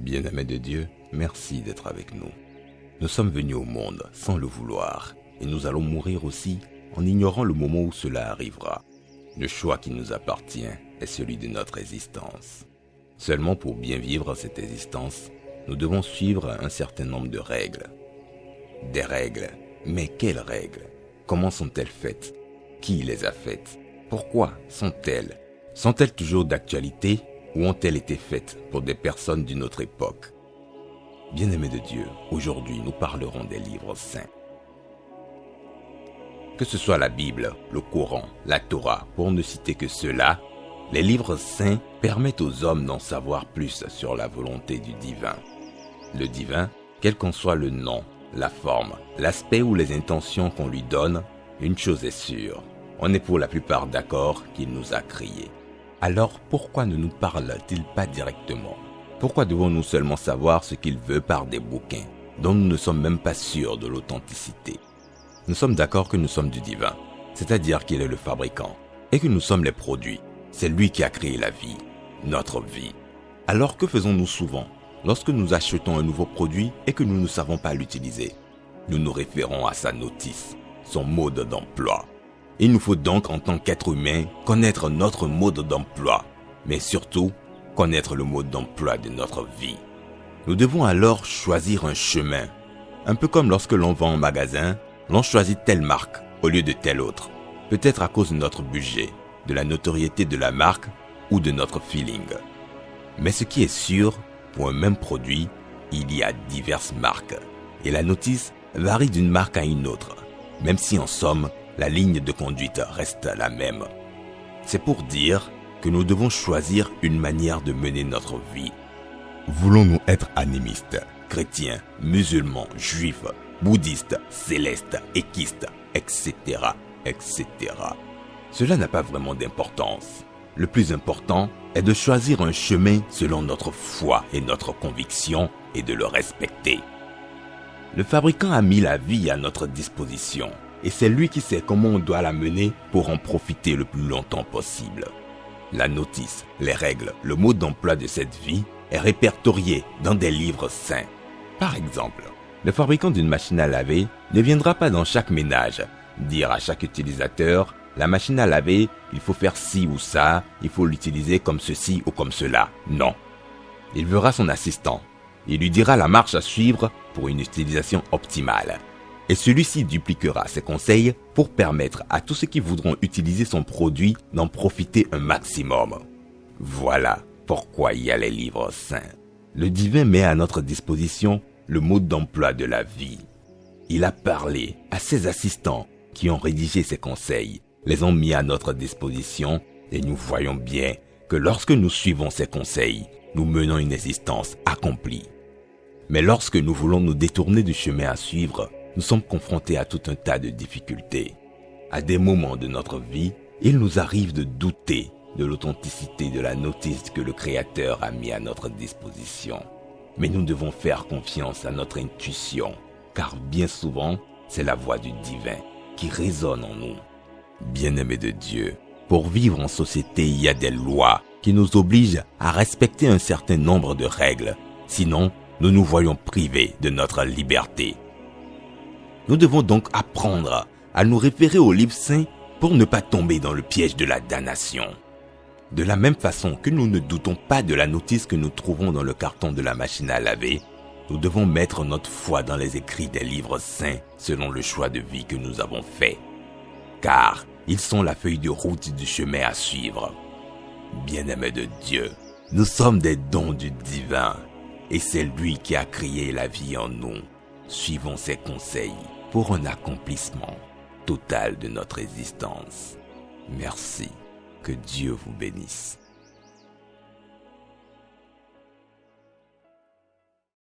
Bien-aimés de Dieu, merci d'être avec nous. Nous sommes venus au monde sans le vouloir et nous allons mourir aussi en ignorant le moment où cela arrivera. Le choix qui nous appartient est celui de notre existence. Seulement pour bien vivre cette existence, nous devons suivre un certain nombre de règles. Des règles, mais quelles règles? Comment sont-elles faites? Qui les a faites? Pourquoi sont-elles? Sont-elles toujours d'actualité ou ont-elles été faites pour des personnes d'une autre époque? Bien-aimés de Dieu, aujourd'hui nous parlerons des livres saints. Que ce soit la Bible, le Coran, la Torah, pour ne citer que ceux-là, les livres saints permettent aux hommes d'en savoir plus sur la volonté du divin. Le divin, quel qu'en soit le nom, la forme, l'aspect ou les intentions qu'on lui donne, une chose est sûre, on est pour la plupart d'accord qu'il nous a créés. Alors pourquoi ne nous parle-t-il pas directement? Pourquoi devons-nous seulement savoir ce qu'il veut par des bouquins, dont nous ne sommes même pas sûrs de l'authenticité? Nous sommes d'accord que nous sommes du divin, c'est-à-dire qu'il est le fabricant, et que nous sommes les produits. C'est lui qui a créé la vie, notre vie. Alors que faisons-nous souvent lorsque nous achetons un nouveau produit et que nous ne savons pas l'utiliser? Nous nous référons à sa notice, son mode d'emploi. Il nous faut donc, en tant qu'être humain, connaître notre mode d'emploi, mais surtout, connaître le mode d'emploi de notre vie. Nous devons alors choisir un chemin. Un peu comme lorsque l'on va en magasin, l'on choisit telle marque au lieu de telle autre. Peut-être à cause de notre budget, de la notoriété de la marque ou de notre feeling. Mais ce qui est sûr, pour un même produit, il y a diverses marques. Et la notice varie d'une marque à une autre, même si en somme, la ligne de conduite reste la même. C'est pour dire que nous devons choisir une manière de mener notre vie. Voulons-nous être animistes, chrétiens, musulmans, juifs, bouddhistes, célestes, équistes, etc., etc. Cela n'a pas vraiment d'importance. Le plus important est de choisir un chemin selon notre foi et notre conviction et de le respecter. Le fabricant a mis la vie à notre disposition et c'est lui qui sait comment on doit la mener pour en profiter le plus longtemps possible. La notice, les règles, le mode d'emploi de cette vie est répertorié dans des livres saints. Par exemple, le fabricant d'une machine à laver ne viendra pas dans chaque ménage dire à chaque utilisateur « La machine à laver, il faut faire ci ou ça, il faut l'utiliser comme ceci ou comme cela. » Non. Il verra son assistant. Il lui dira la marche à suivre pour une utilisation optimale. Et celui-ci dupliquera ses conseils pour permettre à tous ceux qui voudront utiliser son produit d'en profiter un maximum. Voilà pourquoi il y a les livres saints. Le divin met à notre disposition le mode d'emploi de la vie. Il a parlé à ses assistants qui ont rédigé ses conseils, les ont mis à notre disposition et nous voyons bien que lorsque nous suivons ces conseils, nous menons une existence accomplie. Mais lorsque nous voulons nous détourner du chemin à suivre, nous sommes confrontés à tout un tas de difficultés. À des moments de notre vie, il nous arrive de douter de l'authenticité de la notice que le Créateur a mis à notre disposition. Mais nous devons faire confiance à notre intuition, car bien souvent, c'est la voix du divin qui résonne en nous. Bien-aimés de Dieu, pour vivre en société, il y a des lois qui nous obligent à respecter un certain nombre de règles. Sinon, nous nous voyons privés de notre liberté. Nous devons donc apprendre à nous référer aux livres saints pour ne pas tomber dans le piège de la damnation. De la même façon que nous ne doutons pas de la notice que nous trouvons dans le carton de la machine à laver, nous devons mettre notre foi dans les écrits des livres saints selon le choix de vie que nous avons fait. Car ils sont la feuille de route du chemin à suivre. Bien-aimés de Dieu, nous sommes des dons du divin et c'est lui qui a créé la vie en nous. Suivons ses conseils pour un accomplissement total de notre existence. Merci. Que Dieu vous bénisse.